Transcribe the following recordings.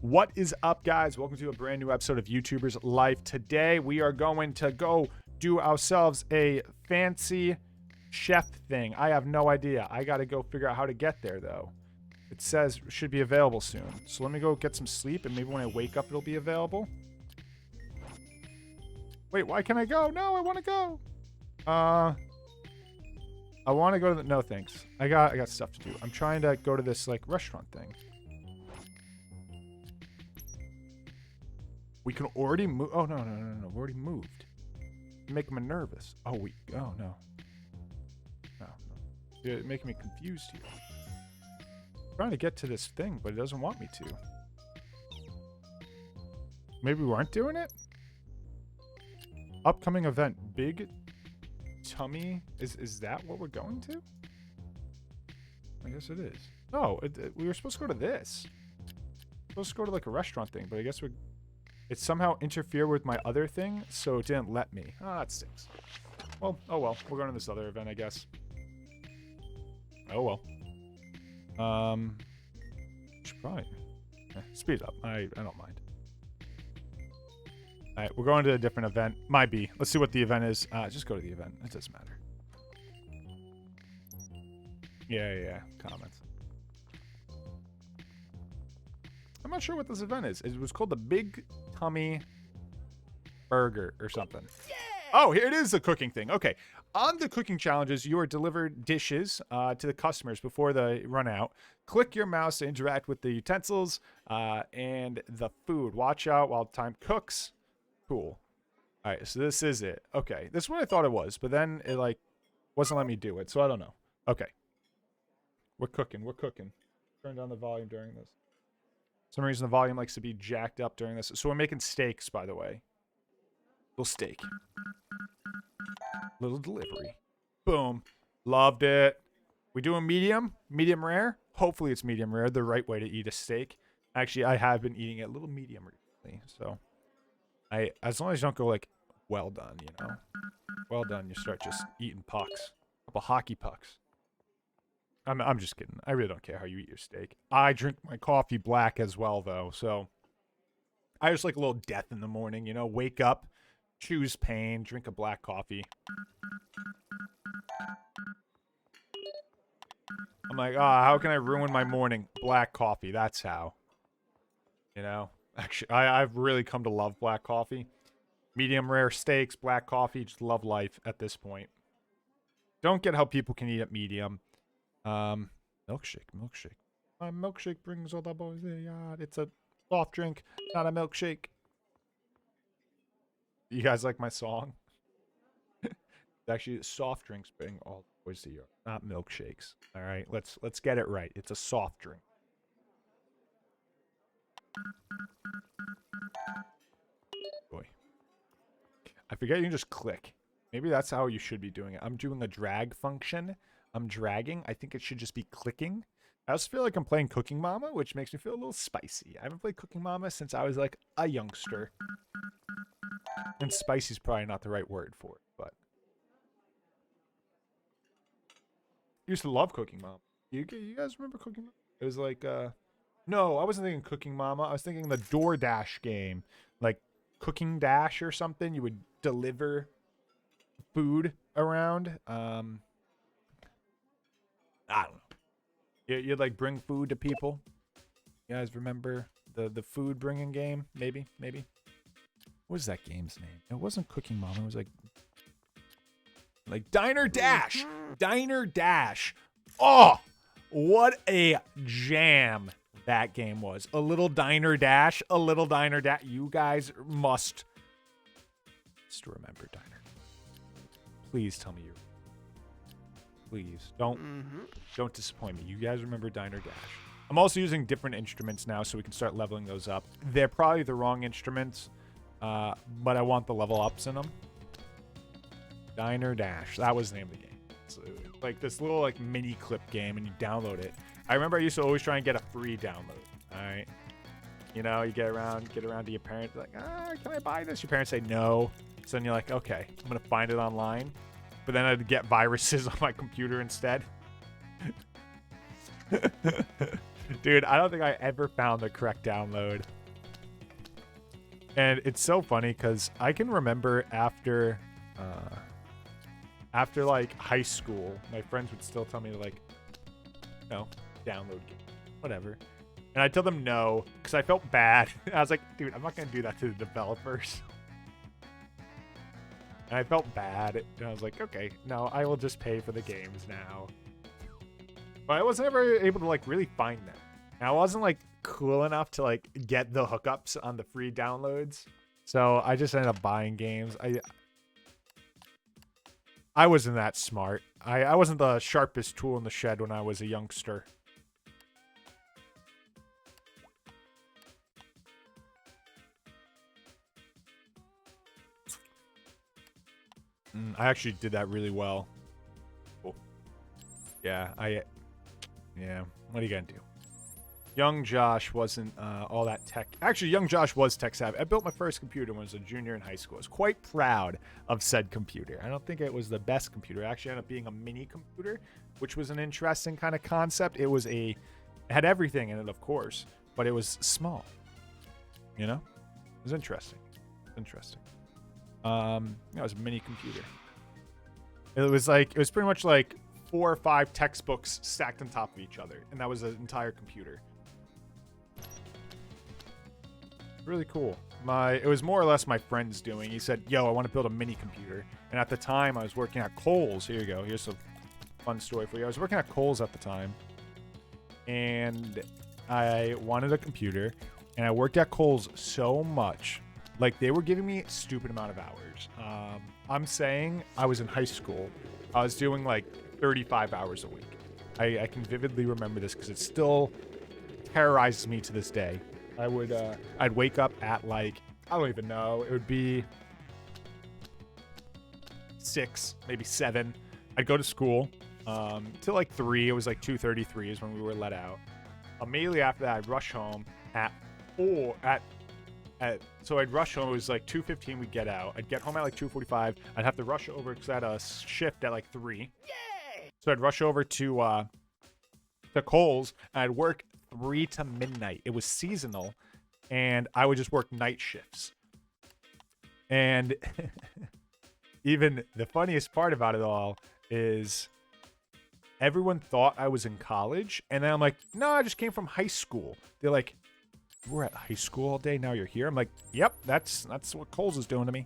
What is up, guys? Welcome to a brand new episode of YouTubers Life. Today, we are going to go do ourselves a fancy chef thing. I have no idea. I got to go figure out how to get there, though. It says it should be available soon. So let me go get some sleep, and maybe when I wake up, it'll be available. Wait, why can't I go? No, I want to go. I want to go to the... No, thanks. I got stuff to do. I'm trying to go to this, like, restaurant thing. We can already move. Oh, no. We already moved. Make me nervous. Oh, oh, no. No. You're making me confused here. I'm trying to get to this thing, but it doesn't want me to. Maybe we aren't doing it? Upcoming event. Big tummy. Is that what we're going to? I guess it is. No, we were supposed to go to this. Supposed to go to like a restaurant thing, but I guess it somehow interfered with my other thing, so it didn't let me. Ah, that stinks. Well, oh well. We're going to this other event, I guess. Oh well. Should probably speed it up. I don't mind. All right, we're going to a different event. Might be. Let's see what the event is. Just go to the event. It doesn't matter. Yeah. Comments. I'm not sure what this event is. It was called the Big Tummy Burger or something. Yeah! Oh, here it is, the cooking thing. Okay. On the cooking challenges, you are delivered dishes to the customers before they run out. Click your mouse to interact with the utensils and the food. Watch out while time cooks. Cool. All right, so this is it. Okay, this is what I thought it was, but then it like wasn't letting me do it, so I don't know. Okay. We're cooking. Turn down the volume during this. For some reason the volume likes to be jacked up during this. So we're making steaks, by the way. Little steak. Little delivery. Boom. Loved it. We doing medium? Medium rare? Hopefully it's medium rare. The right way to eat a steak. Actually, I have been eating it a little medium recently. So, as long as you don't go like, well done, you know. Well done, you start just eating pucks. A couple hockey pucks. I'm just kidding. I really don't care how you eat your steak. I drink my coffee black as well, though. So I just like a little death in the morning, you know. Wake up, choose pain, drink a black coffee. I'm like, how can I ruin my morning? Black coffee. That's how. You know. Actually, I've really come to love black coffee. Medium rare steaks, black coffee. Just love life at this point. Don't get how people can eat at medium. Milkshake. My milkshake brings all the boys in the yard. It's a soft drink, not a milkshake. You guys like my song? Actually, soft drinks bring all the boys to the yard, not milkshakes. All right, let's get it right. It's a soft drink. Boy, I forget you can just click. Maybe that's how you should be doing it. I'm doing a drag function. I'm dragging. I think it should just be clicking. I also feel like I'm playing Cooking Mama, which makes me feel a little spicy. I haven't played Cooking Mama since I was like a youngster. And spicy is probably not the right word for it, but I used to love Cooking Mama. You guys remember Cooking Mama? It was like, no, I wasn't thinking Cooking Mama. I was thinking the DoorDash game, like Cooking Dash or something. You would deliver food around. I don't know. You'd like bring food to people. You guys remember the food bringing game? Maybe. What was that game's name? It wasn't Cooking Mama. It was like Diner Dash. Diner Dash. Oh, what a jam that game was. A little Diner Dash. You guys must still remember Diner. Please tell me you. Please don't disappoint me. You guys remember Diner Dash. I'm also using different instruments now, so we can start leveling those up. They're probably the wrong instruments, but I want the level ups in them. Diner Dash. That was the name of the game. It's like this little like mini clip game, and you download it. I remember I used to always try and get a free download. All right, you know, you get around to your parents like, can I buy this? Your parents say no. So then you're like, okay, I'm gonna find it online. But then I'd get viruses on my computer instead. Dude, I don't think I ever found the correct download. And it's so funny because I can remember after like high school, my friends would still tell me to like, download game, whatever. And I tell them no because I felt bad. I was like, dude, I'm not gonna do that to the developers. And I felt bad, and I was like, okay, no, I will just pay for the games now. But I was never able to like really find them. And I wasn't like cool enough to like get the hookups on the free downloads. So I just ended up buying games. I wasn't that smart. I wasn't the sharpest tool in the shed when I was a youngster. I actually did that really well. Cool. Yeah, what are you gonna do? Young Josh wasn't all that tech. Actually, young Josh was tech savvy. I built my first computer when I was a junior in high school. I was quite proud of said computer. I don't think it was the best computer. It actually ended up being a mini computer, which was an interesting kind of concept. It had everything in it, of course, but it was small. You know? It was interesting. It was a mini computer. It was pretty much like 4 or 5 textbooks stacked on top of each other, and that was an entire computer. Really cool. It was more or less my friend's doing. He said, yo, I want to build a mini computer. And at the time, I was working at Kohl's. Here you go. Here's a fun story for you. I was working at Kohl's at the time, and I wanted a computer, and I worked at Kohl's so much. Like, they were giving me a stupid amount of hours. I'm saying I was in high school. I was doing, like, 35 hours a week. I can vividly remember this because it still terrorizes me to this day. I'd wake up at, like, I don't even know. It would be 6, maybe 7. I'd go to school till, like, 3. It was, like, 2:33 is when we were let out. Immediately after that, I'd rush home at 4, so I'd rush home. It was like 2:15 we'd get out. I'd get home at like 2:45. I'd have to rush over because I had a shift at like 3. Yay! So I'd rush over to Kohl's, and I'd work 3 to midnight. It was seasonal, and I would just work night shifts. And even the funniest part about it all is everyone thought I was in college, and then I'm like, no, I just came from high school. They're like, you were at high school all day, now you're here? I'm like, yep, that's what Kohl's is doing to me.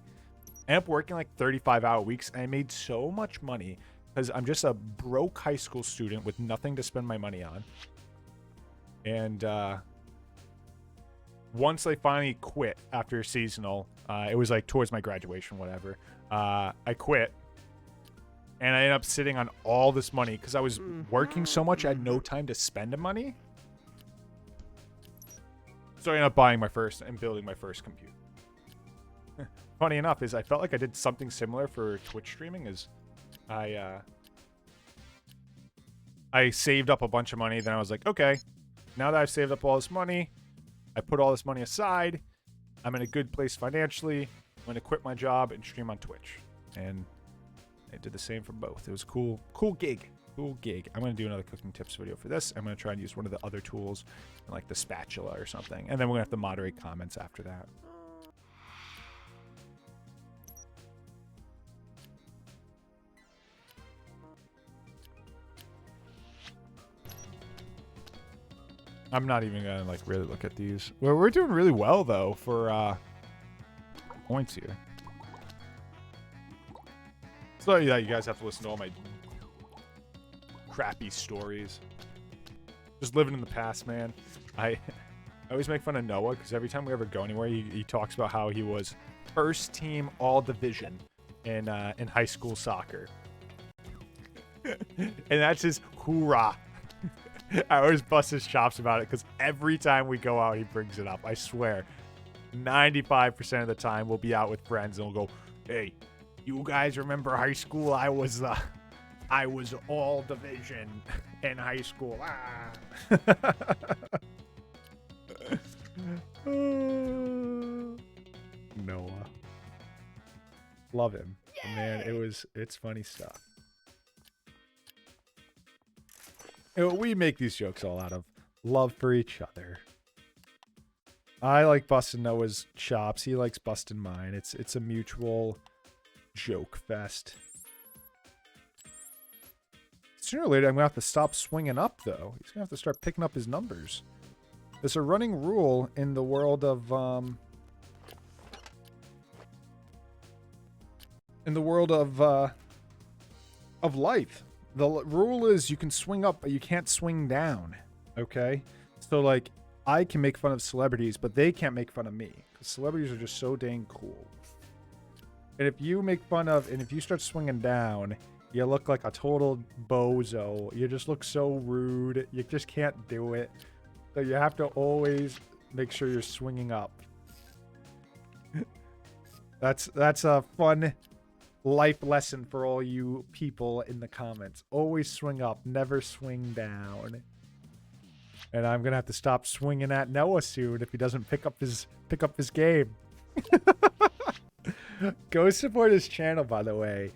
I ended up working like 35-hour weeks, and I made so much money because I'm just a broke high school student with nothing to spend my money on. And once I finally quit after seasonal, it was like towards my graduation, whatever. I quit, and I ended up sitting on all this money because I was working so much I had no time to spend the money. So I ended up buying my first and building my first computer. Funny enough is I felt like I did something similar for Twitch streaming. Is I saved up a bunch of money. Then I was like, okay, now that I've saved up all this money, I put all this money aside. I'm in a good place financially. I'm going to quit my job and stream on Twitch. And I did the same for both. It was a cool gig. Cool gig. I'm going to do another cooking tips video for this. I'm going to try and use one of the other tools, like the spatula or something. And then we're going to have to moderate comments after that. I'm not even going to like really look at these. Well, we're doing really well though for points here. So yeah, you guys have to listen to all my crappy stories. Just living in the past, man. I always make fun of Noah because every time we ever go anywhere, he talks about how he was first team all division in high school soccer. And that's his hoorah. I always bust his chops about it because every time we go out, he brings it up. I swear, 95% of the time we'll be out with friends and we'll go, hey, you guys remember high school? I was all division in high school. Noah. Love him. Man, it's funny stuff. We make these jokes all out of love for each other. I like busting Noah's chops. He likes busting mine. It's a mutual joke fest. Sooner or later, I'm going to have to stop swinging up, though. He's going to have to start picking up his numbers. There's a running rule in the world of, life. The rule is you can swing up, but you can't swing down. Okay? So, like, I can make fun of celebrities, but they can't make fun of me. Because celebrities are just so dang cool. And if you make fun of, and if you start swinging down, you look like a total bozo. You just look so rude. You just can't do it. So you have to always make sure you're swinging up. That's a fun life lesson for all you people in the comments. Always swing up, never swing down. And I'm gonna have to stop swinging at Noah soon if he doesn't pick up his game. Go support his channel, by the way.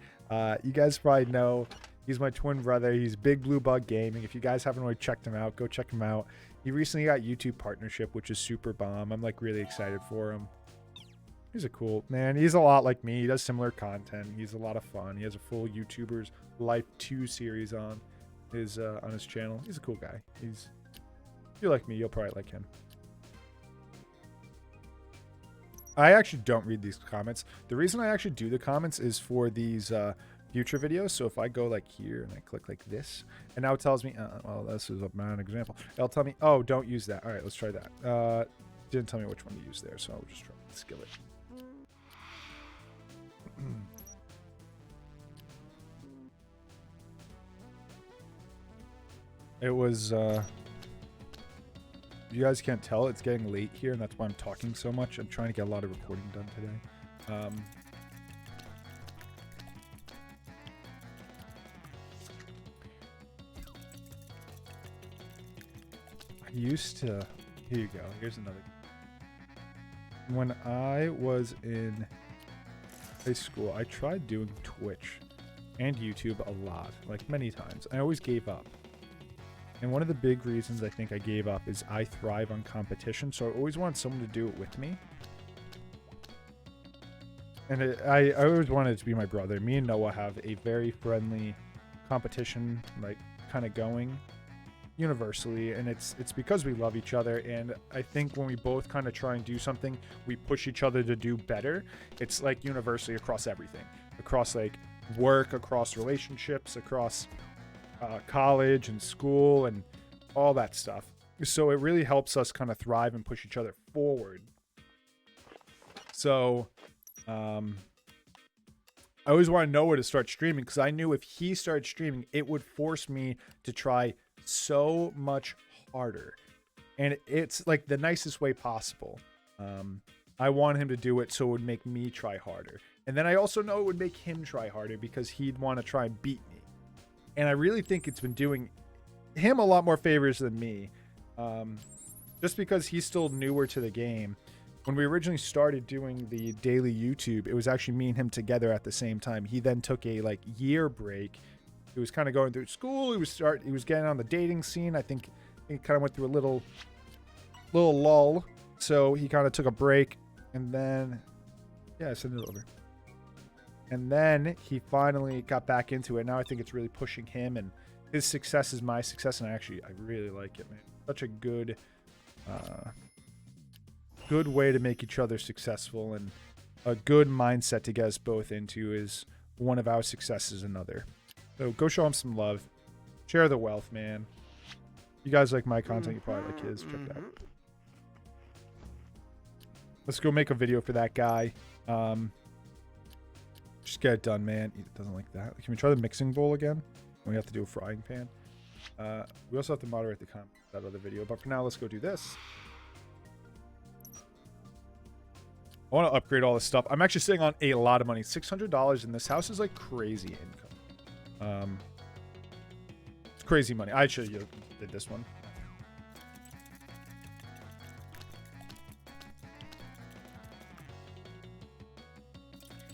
You guys probably know he's my twin brother. He's Big Blue Bug Gaming. If you guys haven't already checked him out, go check him out. He recently got YouTube partnership, which is super bomb. I'm like really excited for him. He's a cool man. He's a lot like me. He does similar content. He's a lot of fun. He has a full YouTubers Life 2 series on his channel. He's a cool guy. If you like me, you'll probably like him. I actually don't read these comments. The reason I actually do the comments is for these future videos. So if I go like here and I click like this, and now it tells me, well, this is a bad example. It'll tell me, oh, don't use that. All right, let's try that. Didn't tell me which one to use there, so I'll just try Skillet. It was, you guys can't tell, it's getting late here, and that's why I'm talking so much. I'm trying to get a lot of recording done today. I used to... Here you go. Here's another. When I was in high school, I tried doing Twitch and YouTube a lot, like many times. I always gave up. And one of the big reasons I think I gave up is I thrive on competition, so I always wanted someone to do it with me. And I always wanted it to be my brother. Me and Noah have a very friendly competition, like, kind of going universally, and it's because we love each other. And I think when we both kind of try and do something, we push each other to do better. It's like universally across everything, across like work, across relationships, across college and school and all that stuff. So it really helps us kind of thrive and push each other forward. So I always wanted Noah to start streaming, because I knew if he started streaming, it would force me to try so much harder. And it's like the nicest way possible. I want him to do it so it would make me try harder. And then I also know it would make him try harder, because he'd want to try and beat me. And I really think it's been doing him a lot more favors than me. Just because he's still newer to the game. When we originally started doing the daily YouTube, it was actually me and him together at the same time. He then took a like year break. He was kind of going through school. He was getting on the dating scene. I think he kind of went through a little lull. So he kind of took a break, and then, yeah, send it over. And then he finally got back into it. Now I think it's really pushing him, and his success is my success. And I really like it, man. Such a good way to make each other successful, and a good mindset to get us both into is one of our successes another. So go show him some love. Share the wealth, man. You guys like my content, you probably like his. Check that out. Let's go make a video for that guy. Just get it done, man. He doesn't like that. Can we try the mixing bowl again? We have to do a frying pan. We also have to moderate the comment of that other video. But for now, let's go do this. I want to upgrade all this stuff. I'm actually sitting on a lot of money. $600 in this house is like crazy income. It's crazy money. I should have did this one.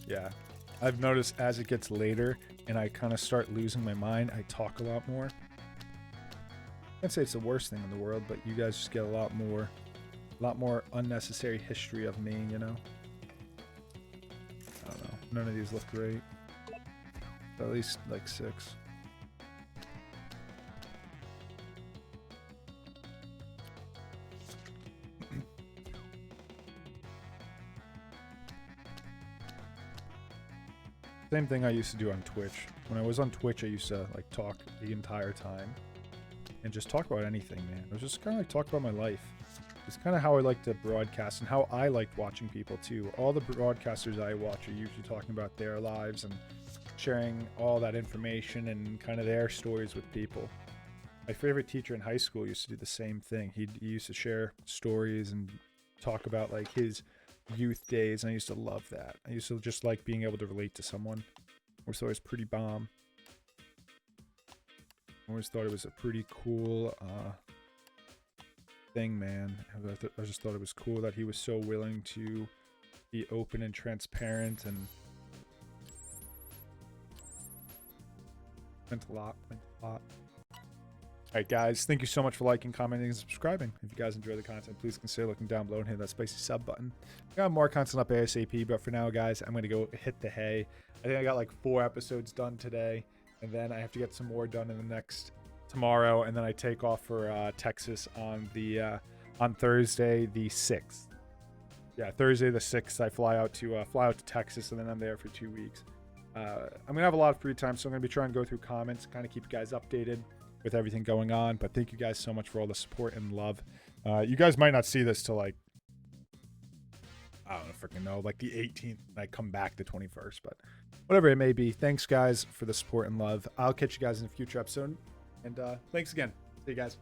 Yeah. I've noticed as it gets later and I kind of start losing my mind, I talk a lot more. can't say it's the worst thing in the world, but you guys just get a lot more unnecessary history of me, you know? I don't know. None of these look great. At least like 6. Same thing I used to do on Twitch. When I was on Twitch, I used to like talk the entire time and just talk about anything, man. It was just kind of like talk about my life. It's kind of how I like to broadcast and how I liked watching people too. All the broadcasters I watch are usually talking about their lives and sharing all that information and kind of their stories with people. My favorite teacher in high school used to do the same thing. He used to share stories and talk about like his youth days, and I used to love that. I used to just like being able to relate to someone. I always thought it was pretty bomb. I always thought it was a pretty cool thing, man. I just thought it was cool that he was so willing to be open and transparent, and meant a lot. Alright guys, thank you so much for liking, commenting, and subscribing. If you guys enjoy the content, please consider looking down below and hit that spicy sub button. I got more content up ASAP, but for now guys, I'm going to go hit the hay. I think I got like 4 episodes done today, and then I have to get some more done in the next tomorrow, and then I take off for Texas on the on Thursday the 6th. Yeah, Thursday the 6th I fly out to Texas, and then I'm there for 2 weeks. I'm going to have a lot of free time, so I'm going to be trying to go through comments, kind of keep you guys updated with everything going on. But thank you guys so much for all the support and love. You guys might not see this till like, I don't freaking know, like the 18th, and I come back the 21st, but whatever it may be. Thanks guys for the support and love. I'll catch you guys in a future episode, and thanks again. See you guys.